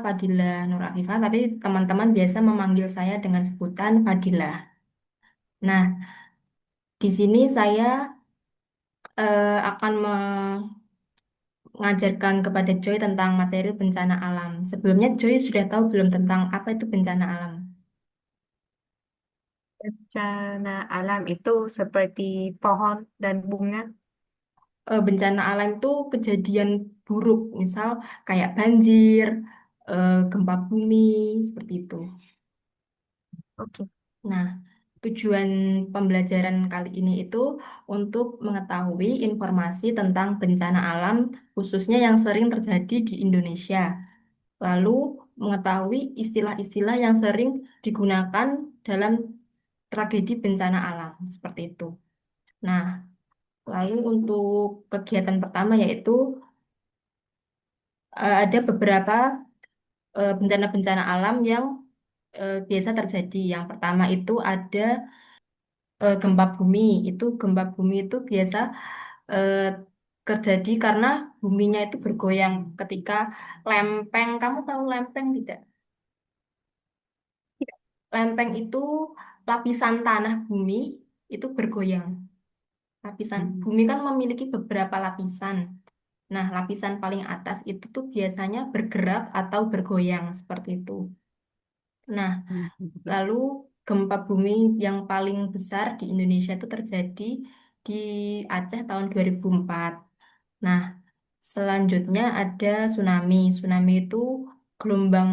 Fadila Nur Afifah, tapi teman-teman biasa memanggil saya dengan sebutan Fadila. Nah, di sini saya akan mengajarkan kepada Joy tentang materi bencana alam. Sebelumnya Joy sudah tahu belum tentang apa itu bencana alam? Bencana alam itu seperti pohon dan bunga. Bencana alam itu kejadian buruk, misal kayak banjir, gempa bumi, seperti itu. Oke. Nah, tujuan pembelajaran kali ini itu untuk mengetahui informasi tentang bencana alam, khususnya yang sering terjadi di Indonesia. Lalu mengetahui istilah-istilah yang sering digunakan dalam tragedi bencana alam, seperti itu. Nah, lalu untuk kegiatan pertama yaitu ada beberapa bencana-bencana alam yang biasa terjadi. Yang pertama itu ada gempa bumi. Gempa bumi itu biasa eh, terjadi karena buminya itu bergoyang ketika lempeng. Kamu tahu lempeng tidak? Lempeng itu lapisan tanah bumi itu bergoyang. Lapisan Hmm. bumi kan memiliki beberapa lapisan. Nah, lapisan paling atas itu tuh biasanya bergerak atau bergoyang seperti itu. Nah, Hmm. lalu gempa bumi yang paling besar di Indonesia itu terjadi di Aceh tahun 2004. Nah, selanjutnya ada tsunami. Tsunami itu gelombang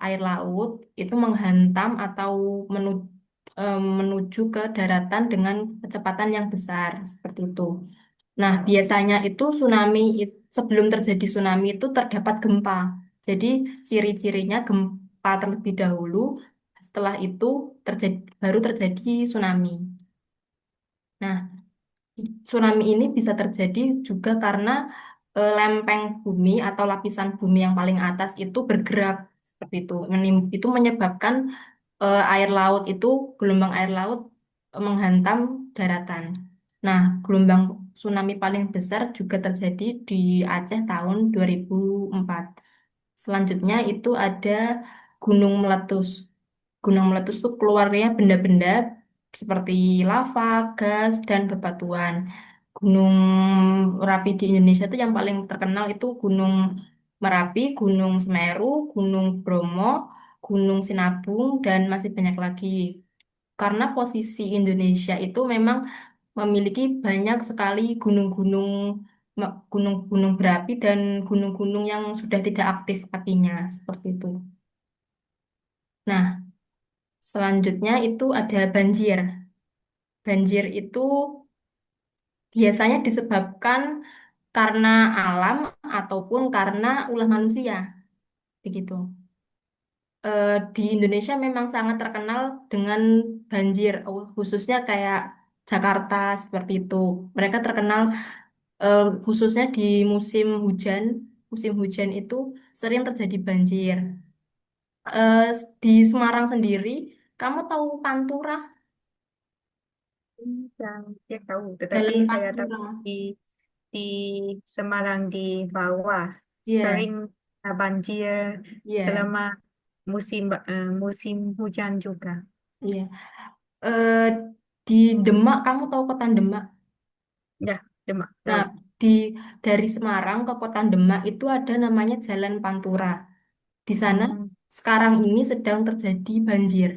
air laut itu menghantam atau menuju ke daratan dengan kecepatan yang besar seperti itu. Nah, biasanya itu sebelum terjadi tsunami itu terdapat gempa. Jadi, ciri-cirinya gempa terlebih dahulu, setelah itu baru terjadi tsunami. Nah, tsunami ini bisa terjadi juga karena lempeng bumi atau lapisan bumi yang paling atas itu bergerak seperti itu. Itu menyebabkan air laut itu gelombang air laut menghantam daratan. Nah, gelombang tsunami paling besar juga terjadi di Aceh tahun 2004. Selanjutnya itu ada gunung meletus. Gunung meletus itu keluarnya benda-benda seperti lava, gas, dan bebatuan. Gunung Merapi di Indonesia itu yang paling terkenal itu Gunung Merapi, Gunung Semeru, Gunung Bromo, Gunung Sinabung, dan masih banyak lagi. Karena posisi Indonesia itu memang memiliki banyak sekali gunung-gunung berapi dan gunung-gunung yang sudah tidak aktif apinya, seperti itu. Nah, selanjutnya itu ada banjir. Banjir itu biasanya disebabkan karena alam ataupun karena ulah manusia, begitu. Di Indonesia memang sangat terkenal dengan banjir, khususnya kayak Jakarta seperti itu. Mereka terkenal khususnya di musim hujan. Musim hujan itu sering terjadi banjir. Di Semarang sendiri, kamu tahu Pantura? Yang saya tahu, tetapi Jalan saya tahu Pantura. di Semarang di bawah Iya, sering banjir iya, selama musim hujan juga. iya. Eh, di Demak, kamu tahu kota Demak? Ya, Demak Nah, tahu. di dari Semarang ke kota Demak itu ada namanya Jalan Pantura. Di sana Hmm. sekarang ini sedang terjadi banjir.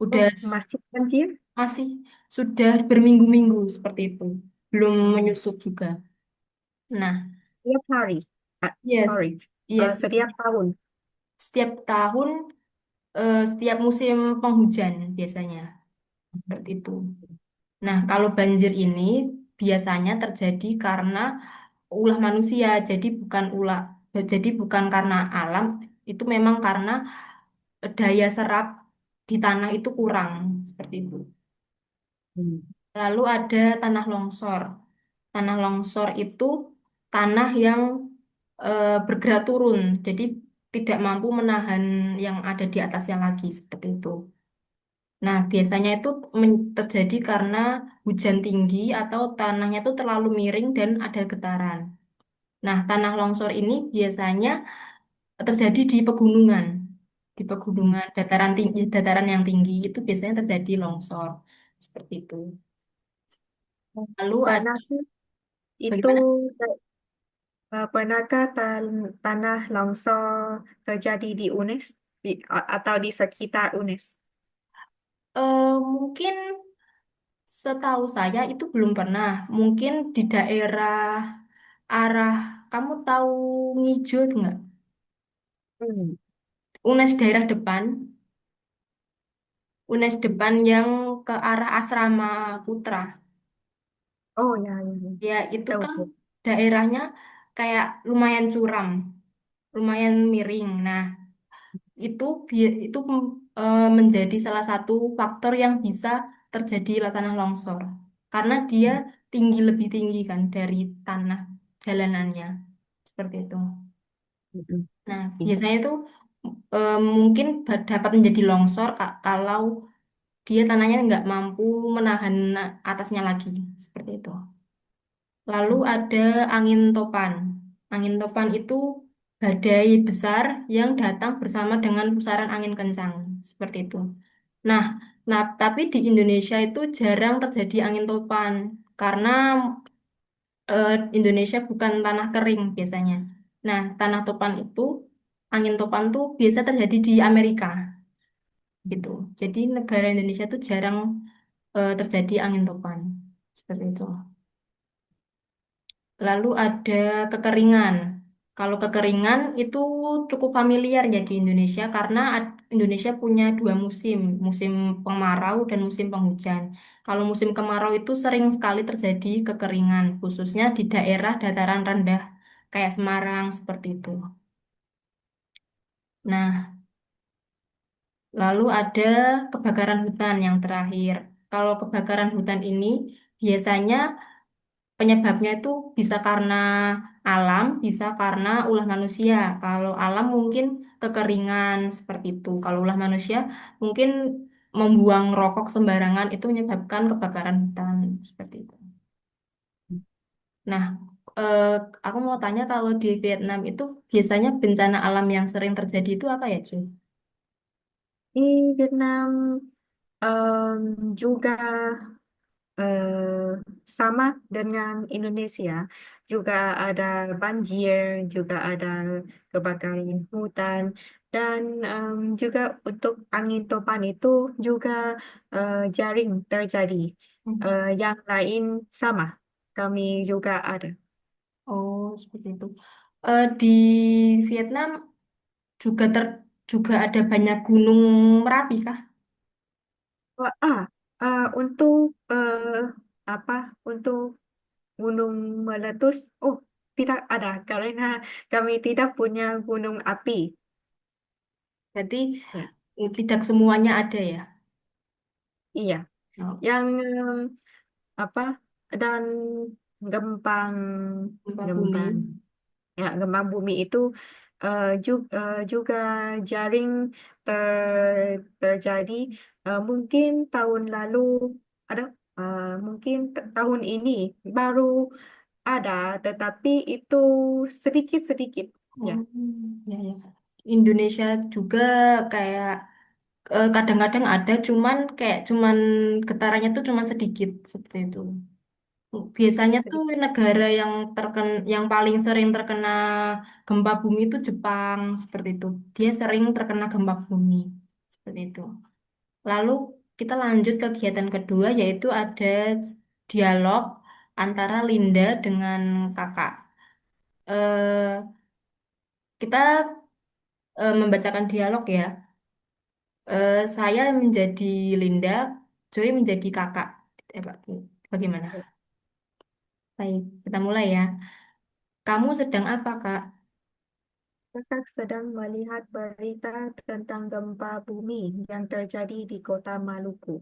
Oh, Udah masih banjir masih sudah berminggu-minggu seperti itu. Belum menyusut juga. Nah, setiap hari. yes, Sorry, yes, setiap tahun. setiap tahun, setiap musim penghujan biasanya seperti itu. Nah, kalau banjir ini biasanya terjadi karena ulah manusia, jadi bukan karena alam, itu memang karena daya serap di tanah itu kurang seperti itu. Hmm. Lalu ada tanah longsor. Tanah longsor itu tanah yang bergerak turun, jadi tidak mampu menahan yang ada di atasnya lagi seperti itu. Nah, biasanya itu terjadi karena hujan tinggi atau tanahnya itu terlalu miring dan ada getaran. Nah, tanah longsor ini biasanya terjadi di pegunungan. Di Hmm. pegunungan, dataran tinggi, dataran yang tinggi itu biasanya terjadi longsor. Seperti itu. Lalu ada Pernahkah itu bagaimana? pernahkah tanah longsor terjadi di UNES atau di sekitar UNES? Mungkin setahu saya itu belum pernah. Mungkin di daerah arah, kamu tahu Ngijo nggak? Hmm. UNES daerah depan, UNES depan yang ke arah Asrama Putra. Oh ya, ya, ya. Ya, itu Tahu kan tuh. daerahnya kayak lumayan curam, lumayan miring. Nah, itu menjadi salah satu faktor yang bisa terjadi tanah longsor. Karena dia tinggi lebih tinggi kan dari tanah jalanannya. Seperti itu. Mm-mm. Nah, Ih. biasanya itu mungkin dapat menjadi longsor kalau dia tanahnya nggak mampu menahan atasnya lagi. Seperti itu. Lalu ada angin topan. Angin topan itu badai besar yang datang bersama dengan pusaran angin kencang. Seperti itu. Nah, tapi di Indonesia itu jarang terjadi angin topan karena Indonesia bukan tanah kering biasanya. Nah, tanah topan itu, angin topan tuh biasa terjadi di Amerika gitu. Jadi negara Indonesia tuh jarang terjadi angin topan. Seperti itu. Lalu ada kekeringan. Kalau kekeringan itu cukup familiar ya di Indonesia karena Indonesia punya dua musim, musim kemarau dan musim penghujan. Kalau musim kemarau itu sering sekali terjadi kekeringan, khususnya di daerah dataran rendah kayak Semarang seperti itu. Nah, lalu ada kebakaran hutan yang terakhir. Kalau kebakaran hutan ini biasanya penyebabnya itu bisa karena alam, bisa karena ulah manusia. Kalau alam mungkin kekeringan seperti itu. Kalau ulah manusia mungkin membuang rokok sembarangan itu menyebabkan kebakaran hutan seperti itu. Nah, eh, aku mau tanya kalau di Vietnam itu biasanya bencana alam yang sering terjadi itu apa ya, Cuy? Di Vietnam juga sama dengan Indonesia, juga ada banjir, juga ada kebakaran hutan, dan juga untuk angin topan itu juga jaring terjadi. Yang lain sama, kami juga ada. Oh, seperti itu. Di Vietnam juga juga ada banyak gunung Merapi kah? Oh, untuk apa? Untuk gunung meletus, oh tidak ada karena kami tidak punya gunung api. Berarti Ya, tidak semuanya ada ya. iya. Oh, Yang apa dan gempang gempa bumi. gempang gempang bumi itu juga jaring terjadi mungkin tahun lalu ada mungkin tahun ini baru ada tetapi itu sedikit-sedikit ya. Oh, ya ya. Indonesia juga kayak kadang-kadang ada, cuman getarannya tuh cuman sedikit seperti itu. Biasanya tuh Sedikit. negara yang paling sering terkena gempa bumi itu Jepang seperti itu. Dia sering terkena gempa bumi seperti itu. Lalu kita lanjut ke kegiatan kedua yaitu ada dialog antara Linda dengan kakak. Kita membacakan dialog ya. Saya menjadi Linda, Joy menjadi kakak. Pak, bagaimana? Baik, kita mulai ya. Kamu sedang apa, Kak? Kakak sedang melihat berita tentang gempa bumi yang terjadi di kota Maluku.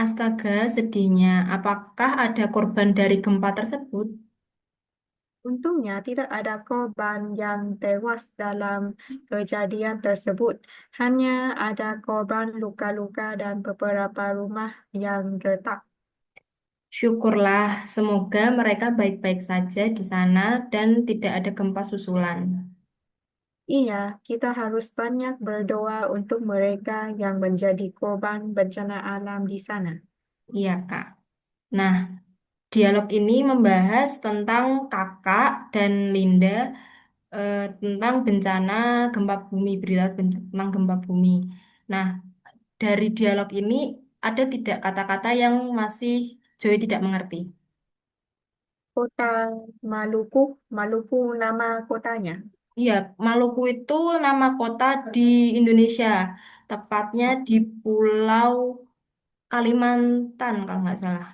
Astaga, sedihnya. Apakah ada korban dari gempa tersebut? Untungnya tidak ada korban yang tewas dalam kejadian tersebut. Hanya ada korban luka-luka dan beberapa rumah yang retak. Syukurlah, semoga mereka baik-baik saja di sana dan tidak ada gempa susulan. Iya, kita harus banyak berdoa untuk mereka yang menjadi korban bencana alam di sana. Iya, Kak. Nah, dialog ini membahas tentang Kakak dan Linda tentang bencana gempa bumi, berita tentang gempa bumi. Nah, dari dialog ini ada tidak kata-kata yang masih Joy tidak mengerti? Kota Maluku, Maluku nama kotanya. Iya, Maluku itu nama kota di Indonesia, tepatnya di Pulau Kalimantan kalau nggak salah.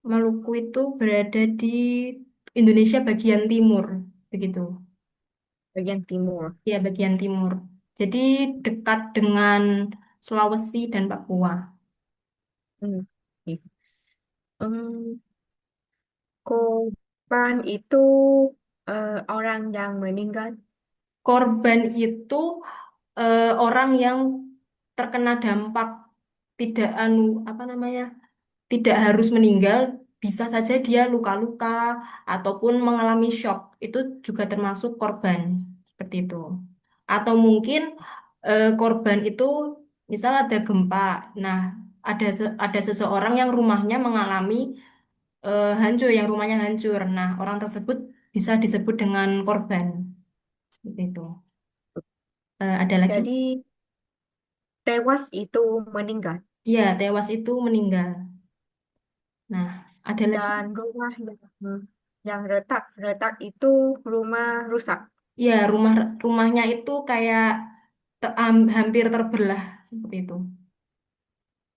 Maluku itu berada di Indonesia bagian timur, begitu. Bagian timur. Ya, bagian timur. Jadi dekat dengan Sulawesi dan Papua. Hmm. Oke. Hmm, korban itu orang yang meninggal. Korban itu orang yang terkena dampak tidak apa namanya? Tidak harus meninggal, bisa saja dia luka-luka ataupun mengalami shock. Itu juga termasuk korban seperti itu. Atau mungkin korban itu misal ada gempa. Nah, ada seseorang yang rumahnya mengalami hancur, yang rumahnya hancur. Nah, orang tersebut bisa disebut dengan korban seperti itu. Ada lagi? Jadi tewas itu meninggal. Iya, tewas itu meninggal. Nah, ada lagi? Dan rumah yang retak, retak itu rumah rusak. Ya, rumahnya itu kayak hampir terbelah seperti itu.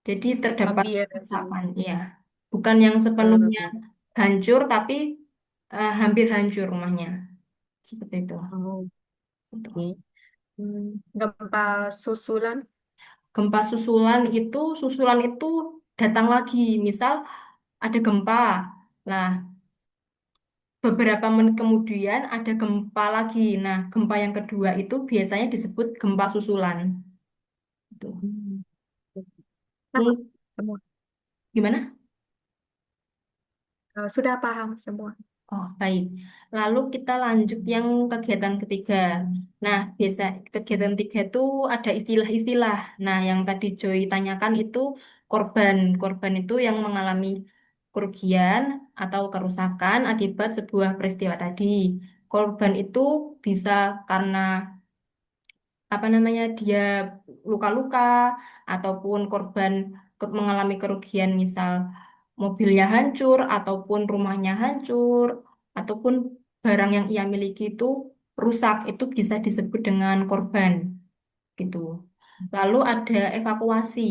Jadi terdapat Hampir. kerusakan, ya. Bukan yang eh, sepenuhnya hancur, tapi hampir hancur rumahnya. Seperti itu. oh, Gitu. oke. Gempa susulan. Gempa susulan itu datang lagi. Misal ada gempa. Nah, beberapa menit kemudian ada gempa lagi. Nah, gempa yang kedua itu biasanya disebut gempa susulan. Itu. Hmm. Paham Mung- semua. Gimana? Sudah paham semua. Oh, baik. Lalu kita lanjut yang kegiatan ketiga. Nah, biasa kegiatan tiga itu ada istilah-istilah. Nah, yang tadi Joy tanyakan itu korban. Korban itu yang mengalami kerugian atau kerusakan akibat sebuah peristiwa tadi. Korban itu bisa karena apa namanya dia luka-luka ataupun korban mengalami kerugian misal mobilnya hancur ataupun rumahnya hancur ataupun barang yang ia miliki itu rusak itu bisa disebut dengan korban gitu. Lalu ada evakuasi.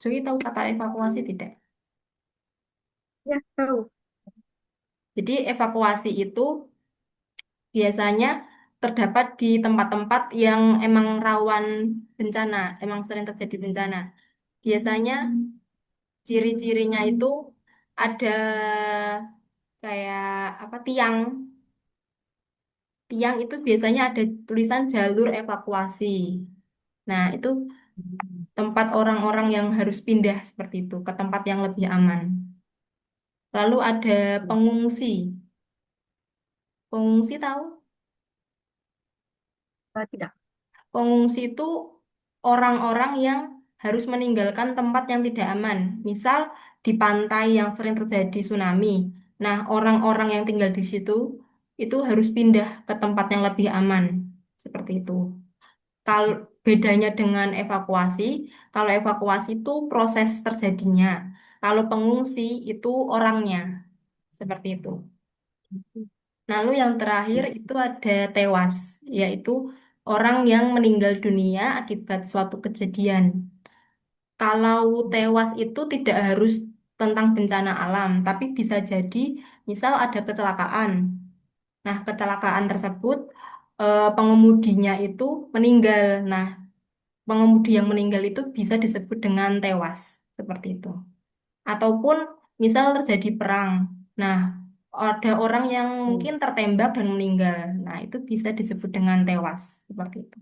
Jadi tahu kata evakuasi tidak? Ya, tahu. Jadi evakuasi itu biasanya terdapat di tempat-tempat yang emang rawan bencana, emang sering terjadi bencana. Biasanya ciri-cirinya itu ada kayak apa tiang itu biasanya ada tulisan jalur evakuasi. Nah, itu tempat orang-orang yang harus pindah seperti itu ke tempat yang lebih aman. Lalu ada pengungsi. Pengungsi tahu? Tidak. Pengungsi itu orang-orang yang harus meninggalkan tempat yang tidak aman. Misal di pantai yang sering terjadi tsunami. Nah, orang-orang yang tinggal di situ itu harus pindah ke tempat yang lebih aman. Seperti itu. Kalau bedanya dengan evakuasi, kalau evakuasi itu proses terjadinya. Kalau pengungsi itu orangnya. Seperti itu. Lalu yang terakhir itu ada tewas, yaitu orang yang meninggal dunia akibat suatu kejadian. Kalau tewas itu tidak harus tentang bencana alam, tapi bisa jadi misal ada kecelakaan. Nah, kecelakaan tersebut pengemudinya itu meninggal. Nah, pengemudi yang meninggal itu bisa disebut dengan tewas, seperti itu. Ataupun misal terjadi perang. Nah, ada orang yang mungkin tertembak dan meninggal. Nah, itu bisa disebut dengan tewas, seperti itu.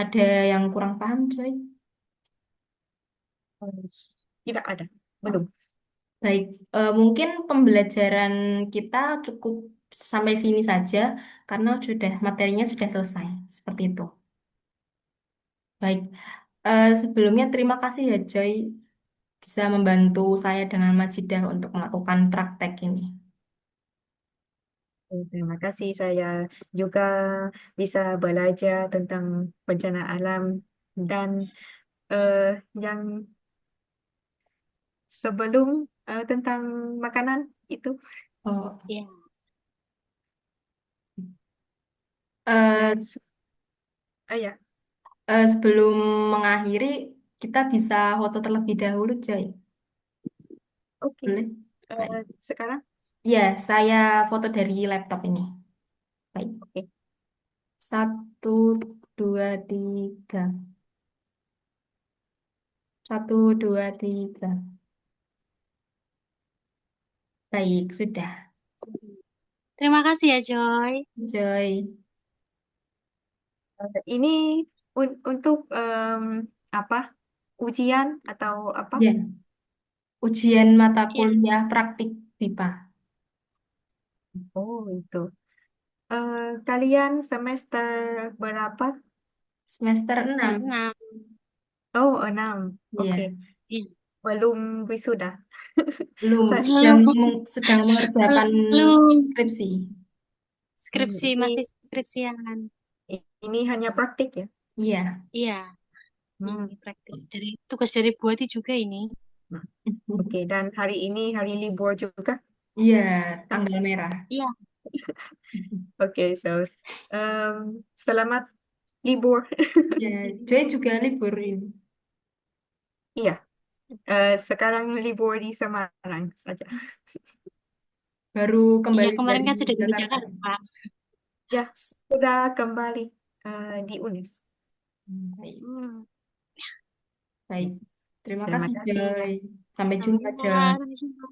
Ada yang kurang paham, Joy? Tidak ada. Oh, Belum. baik. Mungkin pembelajaran kita cukup sampai sini saja karena sudah materinya sudah selesai. Seperti itu. Baik. Sebelumnya terima kasih ya Joy bisa membantu saya dengan Majidah untuk melakukan praktek ini. Terima kasih saya juga bisa belajar tentang bencana alam dan eh, yang sebelum tentang makanan itu. Oh, Ya, eh, Dan ya, sebelum mengakhiri, kita bisa foto terlebih dahulu, Joy. oke. Boleh? Baik. Sekarang, Ya, saya foto dari laptop ini. Baik. oke. Satu, dua, tiga. Satu, dua, tiga. Baik, sudah. terima kasih ya Joy. Joy. Ini untuk apa? Ujian atau apa? Ya, ujian mata Ya, kuliah praktik BIPA. Oh, itu. Kalian semester berapa? Semester semester 6. 6. Oh, 6. Oke. Ya, Ya, Belum wisuda. belum. Saya, Sedang, belum, sedang mengerjakan belum. skripsi. Skripsi, ini masih skripsian. ini hanya praktik ya? Iya. Iya, Hmm. ini praktik. Dari tugas dari Buati juga ini. Oke, dan hari ini hari libur juga. Iya, Kan? tanggal merah. Iya, Oke, so selamat libur. Ya, Joy juga libur ini. Iya, sekarang libur di Semarang saja. Baru iya kembali kemarin dari kan sudah di Jakarta. Jakarta. Ya, sudah kembali di UNES. Baik. Hmm. Baik. Terima Terima kasih, kasih ya. Joy. Sampai Sampai jumpa, jumpa, Joy. sampai jumpa.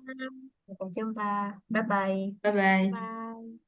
Sampai jumpa. Bye-bye. Bye-bye. Bye.